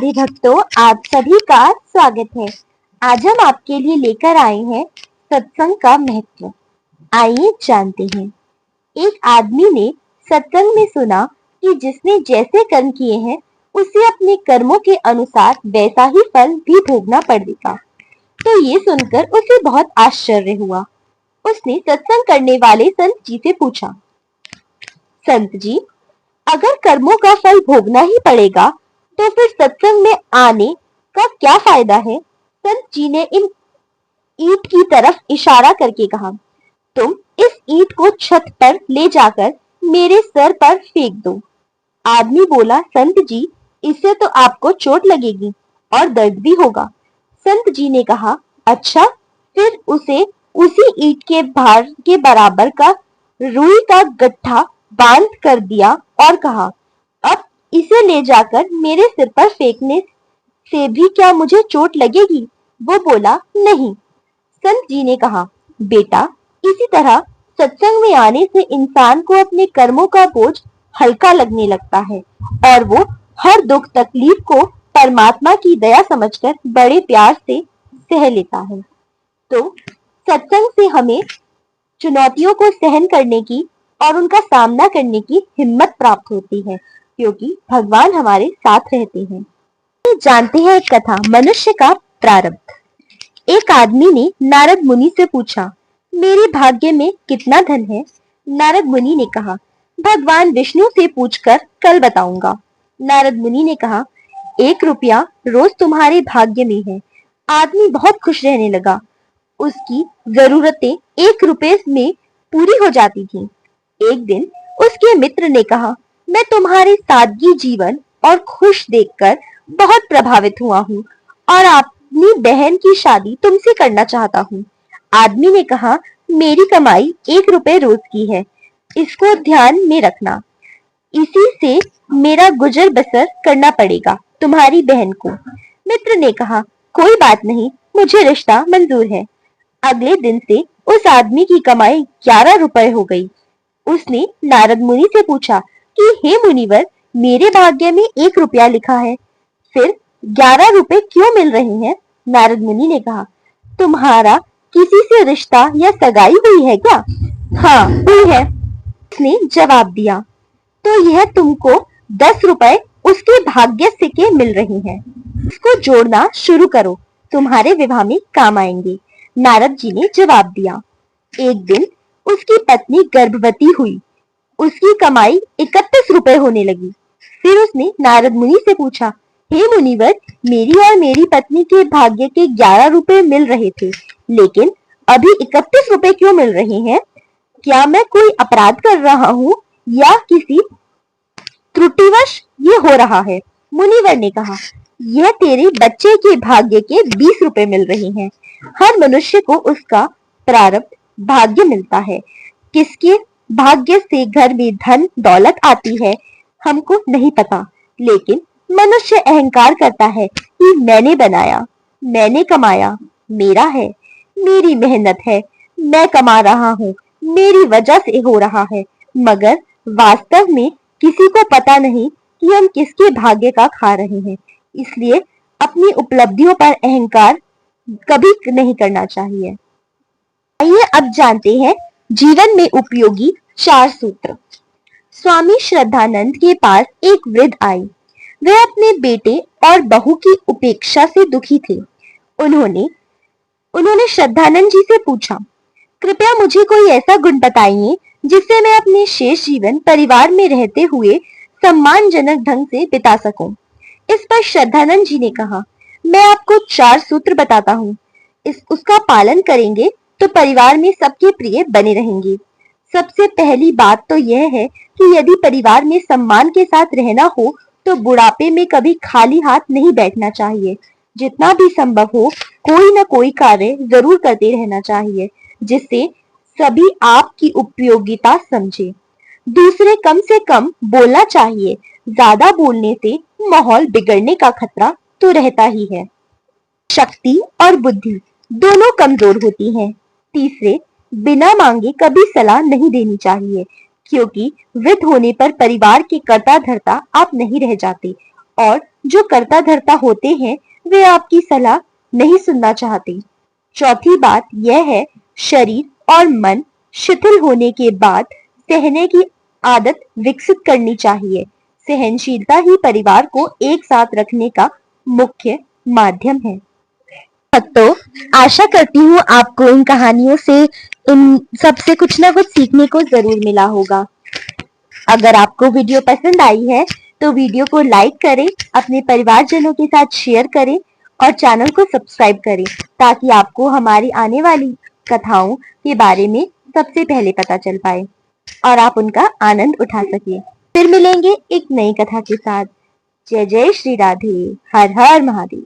राधे भक्तों, आप सभी का स्वागत है। आज हम आपके लिए लेकर आए हैं सत्संग का महत्व। आइए जानते हैं। एक आदमी ने सत्संग में सुना कि जिसने जैसे कर्म किए हैं उसे अपने कर्मों के अनुसार वैसा ही फल भी भोगना पड़ेगा। तो ये सुनकर उसे बहुत आश्चर्य हुआ। उसने सत्संग करने वाले संत जी से पूछा, संत जी, अगर कर्मों का फल भोगना ही पड़ेगा तो फिर सत्संग में आने का क्या फायदा है? संत जी ने इन ईंट की तरफ इशारा करके कहा, तुम इस ईंट को छत पर ले जाकर मेरे सर पर फेंक दो। आदमी बोला, संत जी, इससे तो आपको चोट लगेगी और दर्द भी होगा। संत जी ने कहा, अच्छा, फिर उसे उसी ईंट के भार के बराबर का रुई का गट्ठा बांध कर दिया और कहा, अब इसे ले जाकर मेरे सिर पर फेंकने से भी क्या मुझे चोट लगेगी? वो बोला, नहीं। संत जी ने कहा, बेटा, इसी तरह सत्संग में आने से इंसान को अपने कर्मों का बोझ हल्का लगने लगता है और वो हर दुख तकलीफ को परमात्मा की दया समझकर बड़े प्यार से सह लेता है। तो सत्संग से हमें चुनौतियों को सहन करने की और उनका सामना करने की हिम्मत प्राप्त होती है, क्योंकि भगवान हमारे साथ रहते हैं। जानते हैं एक कथा, मनुष्य का प्रारब्ध। एक आदमी ने नारद मुनि से पूछा, मेरे भाग्य में कितना धन है? नारद मुनि ने कहा, भगवान विष्णु से पूछकर कल बताऊंगा। नारद मुनि ने कहा, 1 रुपया रोज तुम्हारे भाग्य में है। आदमी बहुत खुश रहने लगा। उसकी जरूरतें 1 रुपए में पूरी हो जाती थीं। एक दिन उसके मित्र ने कहा, मैं तुम्हारे सादगी जीवन और खुश देखकर बहुत प्रभावित हुआ हूँ और अपनी बहन की शादी तुमसे करना चाहता हूँ। आदमी ने कहा, मेरी कमाई 1 रुपए रोज की है, इसको ध्यान में रखना। इसी से मेरा गुजर बसर करना पड़ेगा तुम्हारी बहन को। मित्र ने कहा, कोई बात नहीं, मुझे रिश्ता मंजूर है। अगले दिन से उस आदमी की कमाई 11 रुपए हो गई। उसने नारद मुनि से पूछा कि हे मुनिवर, मेरे भाग्य में 1 रुपया लिखा है, फिर 11 रुपए क्यों मिल रहे हैं? नारद मुनि ने कहा, तुम्हारा किसी से रिश्ता या सगाई हुई है क्या? हाँ, हुई है। उसने जवाब दिया, तो यह तुमको 10 रुपए उसके भाग्य से के मिल रहे हैं। इसको जोड़ना शुरू करो, तुम्हारे विवाह में काम आएंगे। नारद जी ने जवाब दिया। एक दिन उसकी पत्नी गर्भवती हुई। उसकी कमाई 31 रुपए होने लगी। फिर उसने नारद मुनि से पूछा, हे मुनिवर, मेरी और मेरी पत्नी के भाग्य के 11 रुपए मिल रहे थे, लेकिन अभी 31 रुपए क्यों मिल रहे हैं? क्या मैं कोई अपराध कर रहा हूँ या किसी त्रुटिवश ये हो रहा है? मुनिवर ने कहा, यह तेरे बच्चे के भाग्य के 20 रुपए मिल रहे हैं। हर मनुष्य को उसका प्रारब्ध भाग्य मिलता है। किसके भाग्य से घर में धन दौलत आती है हमको नहीं पता, लेकिन मनुष्य अहंकार करता है कि मैंने बनाया, मैंने कमाया, मेरा है, मेरी मेहनत है, मैं कमा रहा हूँ, मेरी वजह से हो रहा है। मगर वास्तव में किसी को पता नहीं कि हम किसके भाग्य का खा रहे हैं। इसलिए अपनी उपलब्धियों पर अहंकार कभी नहीं करना चाहिए। आइए अब जानते हैं जीवन में उपयोगी 4 सूत्र। स्वामी श्रद्धानंद के पास एक वृद्ध आई। वे अपने बेटे और बहू की उपेक्षा से दुखी थे। उन्होंने श्रद्धानंद जी से पूछा, कृपया मुझे कोई ऐसा गुण बताइए जिससे मैं अपने शेष जीवन परिवार में रहते हुए सम्मानजनक ढंग से बिता सकूं। इस पर श्रद्धानंद जी ने कहा, मैं आपको 4 सूत्र बताता हूँ। उसका पालन करेंगे तो परिवार में सबके प्रिय बने रहेंगे। सबसे पहली बात तो यह है कि यदि परिवार में सम्मान के साथ रहना हो तो बुढ़ापे में कभी खाली हाथ नहीं बैठना चाहिए। जितना भी संभव हो कोई ना कोई कार्य जरूर करते रहना चाहिए जिससे सभी आपकी उपयोगिता समझे। दूसरे, कम से कम बोलना चाहिए। ज्यादा बोलने से माहौल बिगड़ने का खतरा तो रहता ही है। शक्ति और बुद्धि दोनों कमजोर होती हैं। तीसरे, बिना मांगे कभी सलाह नहीं देनी चाहिए, क्योंकि वृद्ध होने पर परिवार के कर्ता धर्ता आप नहीं रह जाते और जो करता धरता होते हैं वे आपकी सलाह नहीं सुनना चाहते। चौथी बात यह है, शरीर और मन शिथिल होने के बाद सहने की आदत विकसित करनी चाहिए। सहनशीलता ही परिवार को एक साथ रखने का मुख्य माध्यम है। तो आशा करती हूँ आपको इन कहानियों से, इन सबसे कुछ ना कुछ सीखने को जरूर मिला होगा। अगर आपको वीडियो पसंद आई है तो वीडियो को लाइक करें, अपने परिवारजनों के साथ शेयर करें और चैनल को सब्सक्राइब करें ताकि आपको हमारी आने वाली कथाओं के बारे में सबसे पहले पता चल पाए और आप उनका आनंद उठा सके। फिर मिलेंगे एक नई कथा के साथ। जय जय श्री राधे। हर हर महादेव।